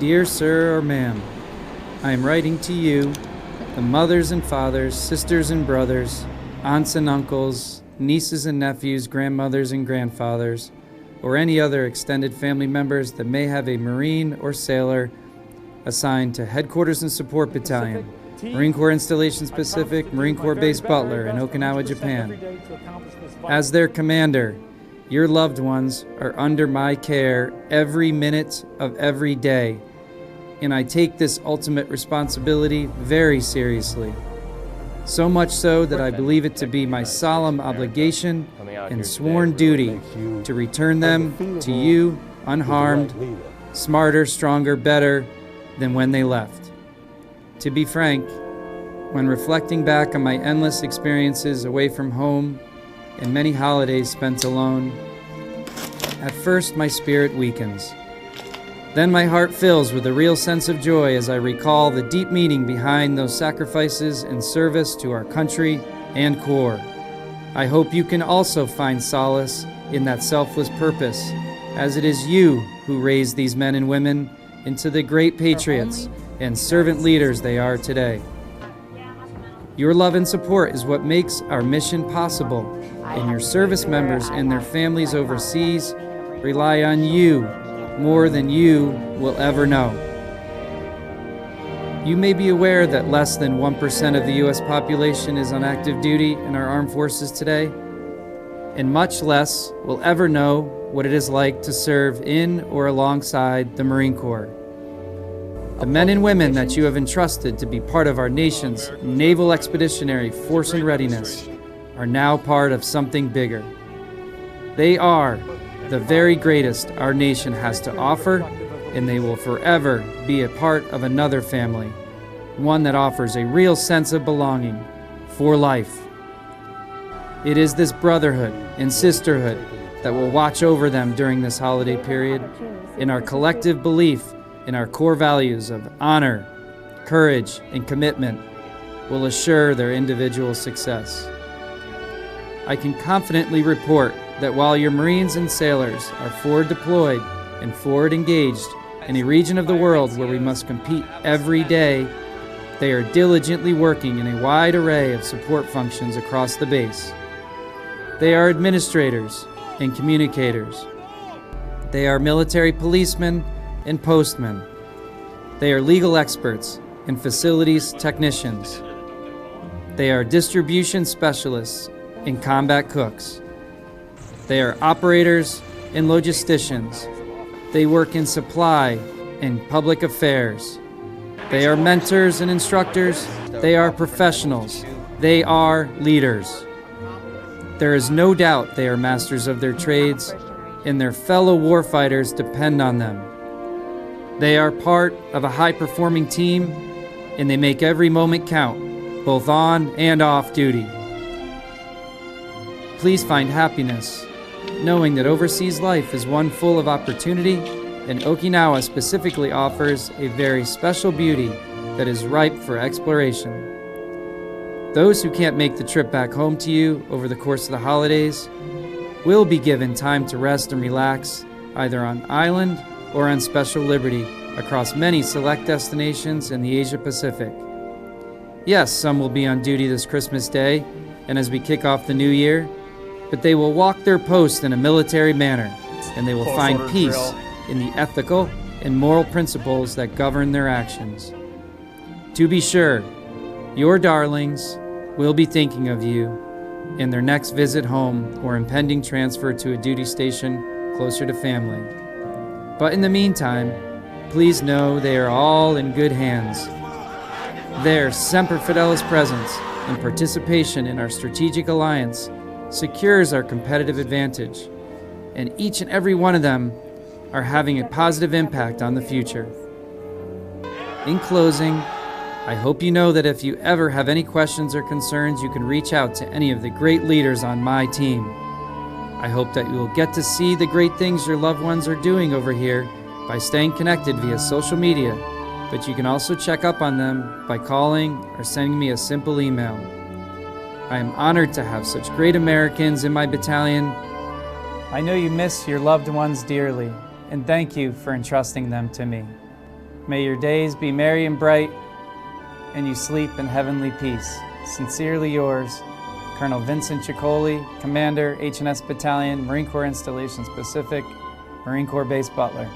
Dear Sir or Ma'am, I am writing to you, the mothers and fathers, sisters and brothers, aunts and uncles, nieces and nephews, grandmothers and grandfathers, or any other extended family members that may have a Marine or sailor assigned to Headquarters and Support Battalion, Marine Corps Installations Pacific, Marine Corps Base Butler in Okinawa, Japan. As their commander, your loved ones are under my care every minute of every day, and I take this ultimate responsibility very seriously. So much so that I believe it to be my solemn obligation and sworn duty to return them to you unharmed, smarter, stronger, better than when they left. To be frank, when reflecting back on my endless experiences away from home and many holidays spent alone, at first my spirit weakens. Then my heart fills with a real sense of joy as I recall the deep meaning behind those sacrifices in service to our country and Corps. I hope you can also find solace in that selfless purpose, as it is you who raised these men and women into the great patriots and servant leaders they are today. Your love and support is what makes our mission possible, and your service members and their families overseas rely on you more than you will ever know. You may be aware that less than 1% of the U.S. population is on active duty in our armed forces today, and much less will ever know what it is like to serve in or alongside the Marine Corps. The men and women that you have entrusted to be part of our nation's Naval Expeditionary Force and Readiness are now part of something bigger. They are the very greatest our nation has to offer, and they will forever be a part of another family, one that offers a real sense of belonging for life. It is this brotherhood and sisterhood that will watch over them during this holiday period, in our collective belief in our core values of honor, courage, and commitment will assure their individual success. I can confidently report that while your Marines and sailors are forward deployed and forward engaged in a region of the world where we must compete every day, they are diligently working in a wide array of support functions across the base. They are administrators and communicators. They are military policemen and postmen. They are legal experts and facilities technicians. They are distribution specialists and combat cooks. They are operators and logisticians. They work in supply and public affairs. They are mentors and instructors. They are professionals. They are leaders. There is no doubt they are masters of their trades, and their fellow warfighters depend on them. They are part of a high-performing team, and they make every moment count, both on and off duty. Please find happiness, knowing that overseas life is one full of opportunity, and Okinawa specifically offers a very special beauty that is ripe for exploration. Those who can't make the trip back home to you over the course of the holidays will be given time to rest and relax, either on island or on special liberty across many select destinations in the Asia Pacific. Yes, some will be on duty this Christmas Day and as we kick off the new year, but they will walk their post in a military manner, and they will find peace in the ethical and moral principles that govern their actions. To be sure, your darlings will be thinking of you in their next visit home or impending transfer to a duty station closer to family. But in the meantime, please know they are all in good hands. Their Semper Fidelis presence and participation in our strategic alliance secures our competitive advantage, and each and every one of them are having a positive impact on the future. In closing, I hope you know that if you ever have any questions or concerns, you can reach out to any of the great leaders on my team. I hope that you will get to see the great things your loved ones are doing over here by staying connected via social media, but you can also check up on them by calling or sending me a simple email. I am honored to have such great Americans in my battalion. I know you miss your loved ones dearly, and thank you for entrusting them to me. May your days be merry and bright, and you sleep in heavenly peace. Sincerely yours, Colonel Vincent Ciuccoli, Commander, H&S Battalion, Marine Corps Installations Pacific, Marine Corps Base Butler.